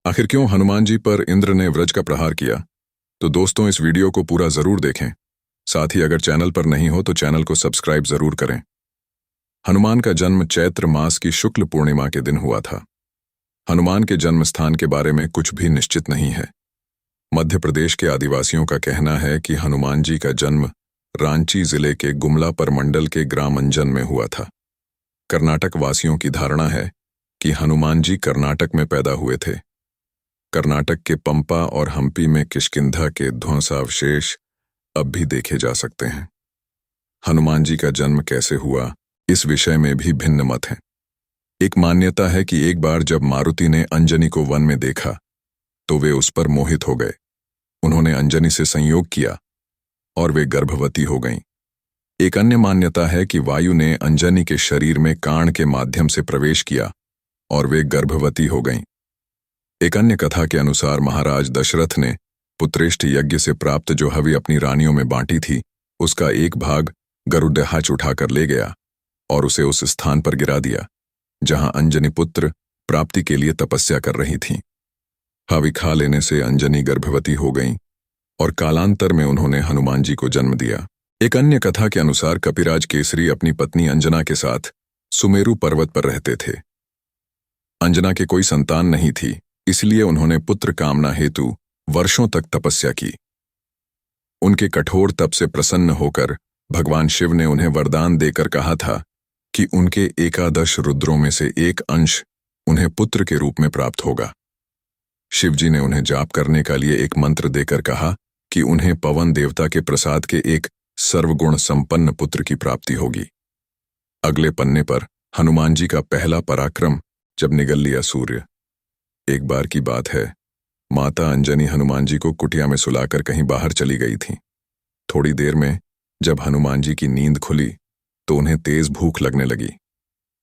आखिर क्यों हनुमान जी पर इंद्र ने वज्र का प्रहार किया? तो दोस्तों, इस वीडियो को पूरा जरूर देखें। साथ ही अगर चैनल पर नहीं हो तो चैनल को सब्सक्राइब जरूर करें। हनुमान का जन्म चैत्र मास की शुक्ल पूर्णिमा के दिन हुआ था। हनुमान के जन्म स्थान के बारे में कुछ भी निश्चित नहीं है। मध्य प्रदेश के आदिवासियों का कहना है कि हनुमान जी का जन्म रांची जिले के गुमला परमंडल के ग्राम अंजन में हुआ था। कर्नाटक वासियों की धारणा है कि हनुमान जी कर्नाटक में पैदा हुए थे। कर्नाटक के पंपा और हम्पी में किष्किंधा के ध्वंसावशेष अब भी देखे जा सकते हैं। हनुमान जी का जन्म कैसे हुआ, इस विषय में भी भिन्न मत हैं। एक मान्यता है कि एक बार जब मारुति ने अंजनी को वन में देखा तो वे उस पर मोहित हो गए। उन्होंने अंजनी से संयोग किया और वे गर्भवती हो गईं। एक अन्य मान्यता है कि वायु ने अंजनी के शरीर में कान के माध्यम से प्रवेश किया और वे गर्भवती हो गईं। एक अन्य कथा के अनुसार महाराज दशरथ ने पुत्रेष्ठ यज्ञ से प्राप्त जो हवि अपनी रानियों में बांटी थी, उसका एक भाग गरुड़ध्वज उठाकर ले गया और उसे उस स्थान पर गिरा दिया जहां अंजनी पुत्र प्राप्ति के लिए तपस्या कर रही थीं। हवि खा लेने से अंजनी गर्भवती हो गईं और कालांतर में उन्होंने हनुमान जी को जन्म दिया। एक अन्य कथा के अनुसार कपिराज केसरी अपनी पत्नी अंजना के साथ सुमेरु पर्वत पर रहते थे। अंजना के कोई संतान नहीं थी, इसलिए उन्होंने पुत्र कामना हेतु वर्षों तक तपस्या की। उनके कठोर तप से प्रसन्न होकर भगवान शिव ने उन्हें वरदान देकर कहा था कि उनके 11 रुद्रों में से एक अंश उन्हें पुत्र के रूप में प्राप्त होगा। शिवजी ने उन्हें जाप करने का लिए एक मंत्र देकर कहा कि उन्हें पवन देवता के प्रसाद के एक सर्वगुण संपन्न पुत्र की प्राप्ति होगी। अगले पन्ने पर हनुमान जी का पहला पराक्रम जब निगल लिया सूर्य। एक बार की बात है, माता अंजनी हनुमान जी को कुटिया में सुलाकर कहीं बाहर चली गई थीं। थोड़ी देर में जब हनुमान जी की नींद खुली तो उन्हें तेज भूख लगने लगी।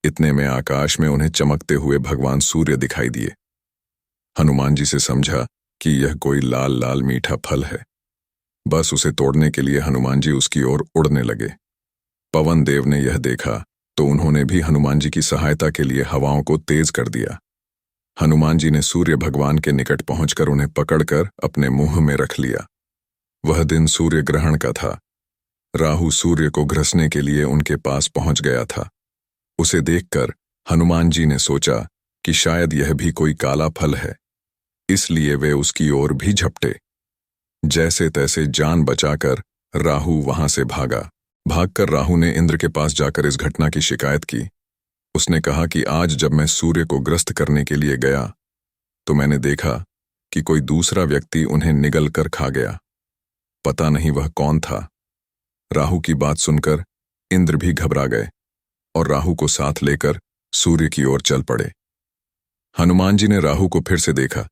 इतने में आकाश में उन्हें चमकते हुए भगवान सूर्य दिखाई दिए। हनुमान जी से समझा कि यह कोई लाल लाल मीठा फल है। बस उसे तोड़ने के लिए हनुमान जी उसकी ओर उड़ने लगे। पवन देव ने यह देखा तो उन्होंने भी हनुमान जी की सहायता के लिए हवाओं को तेज कर दिया। हनुमान जी ने सूर्य भगवान के निकट पहुंचकर उन्हें पकड़कर अपने मुंह में रख लिया। वह दिन सूर्य ग्रहण का था। राहु सूर्य को ग्रसने के लिए उनके पास पहुंच गया था। उसे देखकर हनुमान जी ने सोचा कि शायद यह भी कोई काला फल है, इसलिए वे उसकी ओर भी झपटे। जैसे तैसे जान बचाकर राहु वहां से भागा। भागकर राहु ने इंद्र के पास जाकर इस घटना की शिकायत की। उसने कहा कि आज जब मैं सूर्य को ग्रस्त करने के लिए गया तो मैंने देखा कि कोई दूसरा व्यक्ति उन्हें निगल कर खा गया। पता नहीं वह कौन था। राहु की बात सुनकर इंद्र भी घबरा गए और राहु को साथ लेकर सूर्य की ओर चल पड़े। हनुमान जी ने राहु को फिर से देखा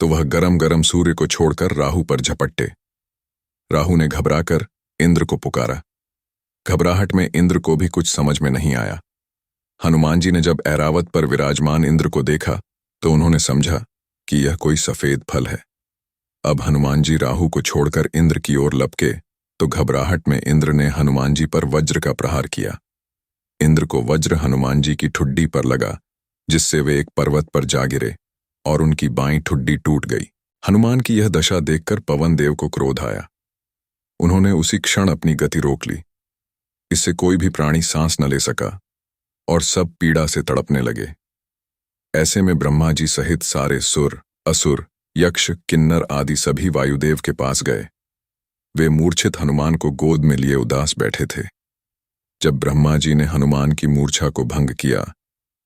तो वह गरम गरम सूर्य को छोड़कर राहु पर झपटे। राहु ने घबराकर इंद्र को पुकारा। घबराहट में इंद्र को भी कुछ समझ में नहीं आया। हनुमान जी ने जब ऐरावत पर विराजमान इंद्र को देखा तो उन्होंने समझा कि यह कोई सफेद फल है। अब हनुमान जी राहु को छोड़कर इंद्र की ओर लपके तो घबराहट में इंद्र ने हनुमान जी पर वज्र का प्रहार किया। इंद्र को वज्र हनुमान जी की ठुड्डी पर लगा, जिससे वे एक पर्वत पर जा गिरे और उनकी बाईं ठुड्डी टूट गई। हनुमान की यह दशा देखकर पवन देव को क्रोध आया। उन्होंने उसी क्षण अपनी गति रोक ली। इससे कोई भी प्राणी सांस न ले सका और सब पीड़ा से तड़पने लगे। ऐसे में ब्रह्मा जी सहित सारे सुर, असुर, यक्ष, किन्नर आदि सभी वायुदेव के पास गए। वे मूर्छित हनुमान को गोद में लिए उदास बैठे थे। जब ब्रह्मा जी ने हनुमान की मूर्छा को भंग किया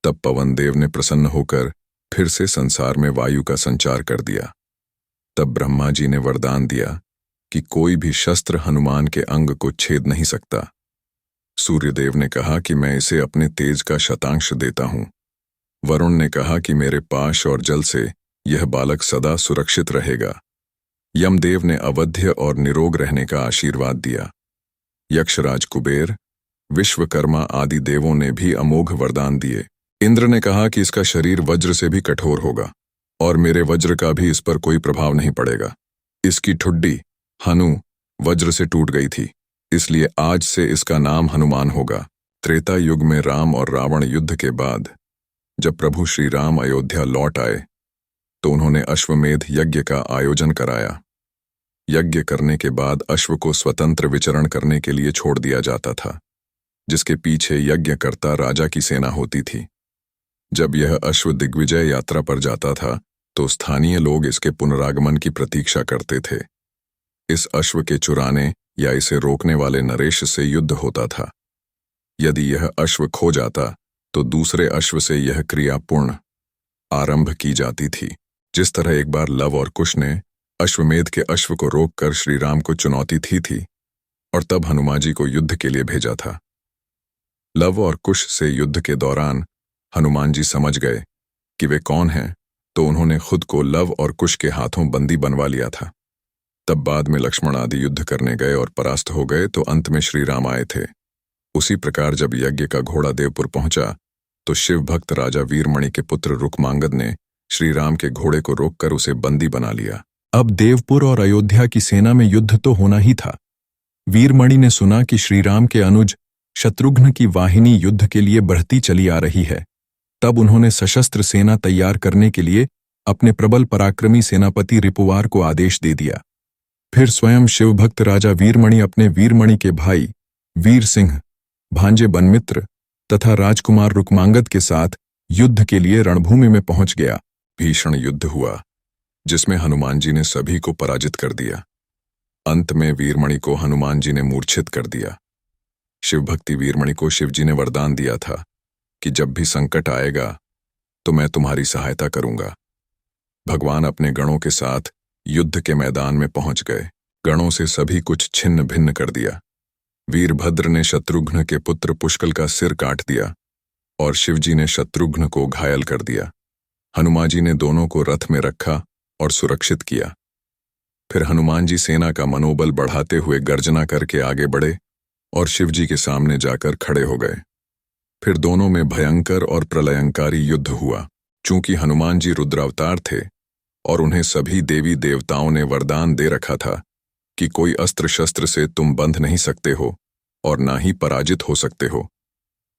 तब पवन देव ने प्रसन्न होकर फिर से संसार में वायु का संचार कर दिया। तब ब्रह्मा जी ने वरदान दिया कि कोई भी शस्त्र हनुमान के अंग को छेद नहीं सकता। सूर्यदेव ने कहा कि मैं इसे अपने तेज का शतांश देता हूं। वरुण ने कहा कि मेरे पाश और जल से यह बालक सदा सुरक्षित रहेगा। यमदेव ने अवध्य और निरोग रहने का आशीर्वाद दिया। यक्षराज कुबेर, विश्वकर्मा आदि देवों ने भी अमोघ वरदान दिए। इंद्र ने कहा कि इसका शरीर वज्र से भी कठोर होगा और मेरे वज्र का भी इस पर कोई प्रभाव नहीं पड़ेगा। इसकी ठुड्डी हनु वज्र से टूट गई थी, इसलिए आज से इसका नाम हनुमान होगा। त्रेता युग में राम और रावण युद्ध के बाद जब प्रभु श्री राम अयोध्या लौट आए तो उन्होंने अश्वमेध यज्ञ का आयोजन कराया। यज्ञ करने के बाद अश्व को स्वतंत्र विचरण करने के लिए छोड़ दिया जाता था, जिसके पीछे यज्ञ करता राजा की सेना होती थी। जब यह अश्व दिग्विजय यात्रा पर जाता था तो स्थानीय लोग इसके पुनरागमन की प्रतीक्षा करते थे। इस अश्व के चुराने या इसे रोकने वाले नरेश से युद्ध होता था। यदि यह अश्व खो जाता तो दूसरे अश्व से यह क्रिया पूर्ण आरंभ की जाती थी। जिस तरह एक बार लव और कुश ने अश्वमेध के अश्व को रोककर श्री राम को चुनौती थी और तब हनुमान जी को युद्ध के लिए भेजा था। लव और कुश से युद्ध के दौरान हनुमान जी समझ गए कि वे कौन हैं, तो उन्होंने खुद को लव और कुश के हाथों बंदी बनवा लिया था। तब बाद में लक्ष्मण आदि युद्ध करने गए और परास्त हो गए तो अंत में श्री राम आए थे। उसी प्रकार जब यज्ञ का घोड़ा देवपुर पहुंचा तो शिव भक्त राजा वीरमणि के पुत्र रुक्मांगद ने श्री राम के घोड़े को रोककर उसे बंदी बना लिया। अब देवपुर और अयोध्या की सेना में युद्ध तो होना ही था। वीरमणि ने सुना कि श्रीराम के अनुज शत्रुघ्न की वाहिनी युद्ध के लिए बढ़ती चली आ रही है। तब उन्होंने सशस्त्र सेना तैयार करने के लिए अपने प्रबल पराक्रमी सेनापति रिपुवार को आदेश दे दिया। फिर स्वयं शिवभक्त राजा वीरमणि अपने वीरमणि के भाई वीर सिंह, भांजे बनमित्र तथा राजकुमार रुक्मांगद के साथ युद्ध के लिए रणभूमि में पहुंच गया। भीषण युद्ध हुआ जिसमें हनुमान जी ने सभी को पराजित कर दिया। अंत में वीरमणि को हनुमान जी ने मूर्छित कर दिया। शिवभक्ति वीरमणि को शिवजी ने वरदान दिया था कि जब भी संकट आएगा तो मैं तुम्हारी सहायता करूंगा। भगवान अपने गणों के साथ युद्ध के मैदान में पहुंच गए। गणों से सभी कुछ छिन्न भिन्न कर दिया। वीरभद्र ने शत्रुघ्न के पुत्र पुष्कल का सिर काट दिया और शिवजी ने शत्रुघ्न को घायल कर दिया। हनुमान जी ने दोनों को रथ में रखा और सुरक्षित किया। फिर हनुमान जी सेना का मनोबल बढ़ाते हुए गर्जना करके आगे बढ़े और शिवजी के सामने जाकर खड़े हो गए। फिर दोनों में भयंकर और प्रलयंकारी युद्ध हुआ। चूंकि हनुमान जी रुद्रावतार थे और उन्हें सभी देवी देवताओं ने वरदान दे रखा था कि कोई अस्त्र शस्त्र से तुम बंध नहीं सकते हो और ना ही पराजित हो सकते हो,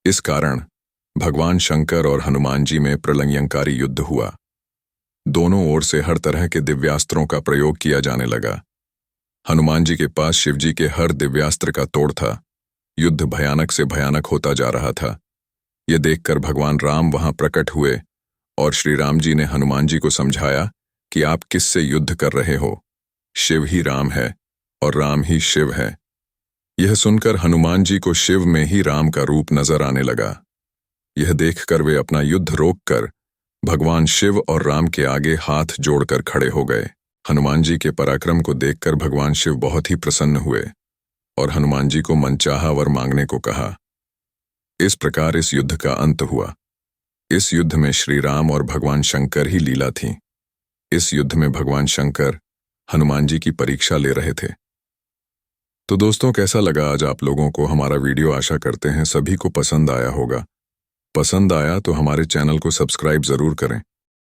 इस कारण भगवान शंकर और हनुमान जी में प्रलयंकारी युद्ध हुआ। दोनों ओर से हर तरह के दिव्यास्त्रों का प्रयोग किया जाने लगा। हनुमान जी के पास शिवजी के हर दिव्यास्त्र का तोड़ था। युद्ध भयानक से भयानक होता जा रहा था। यह देखकर भगवान राम वहां प्रकट हुए और श्री राम जी ने हनुमान जी को समझाया कि आप किससे युद्ध कर रहे हो। शिव ही राम है और राम ही शिव है। यह सुनकर हनुमान जी को शिव में ही राम का रूप नजर आने लगा। यह देखकर वे अपना युद्ध रोककर भगवान शिव और राम के आगे हाथ जोड़कर खड़े हो गए। हनुमान जी के पराक्रम को देखकर भगवान शिव बहुत ही प्रसन्न हुए और हनुमान जी को मनचाहा वर मांगने को कहा। इस प्रकार इस युद्ध का अंत हुआ। इस युद्ध में श्री राम और भगवान शंकर ही लीला थी। इस युद्ध में भगवान शंकर हनुमान जी की परीक्षा ले रहे थे। तो दोस्तों, कैसा लगा आज आप लोगों को हमारा वीडियो? आशा करते हैं सभी को पसंद आया होगा। पसंद आया तो हमारे चैनल को सब्सक्राइब जरूर करें।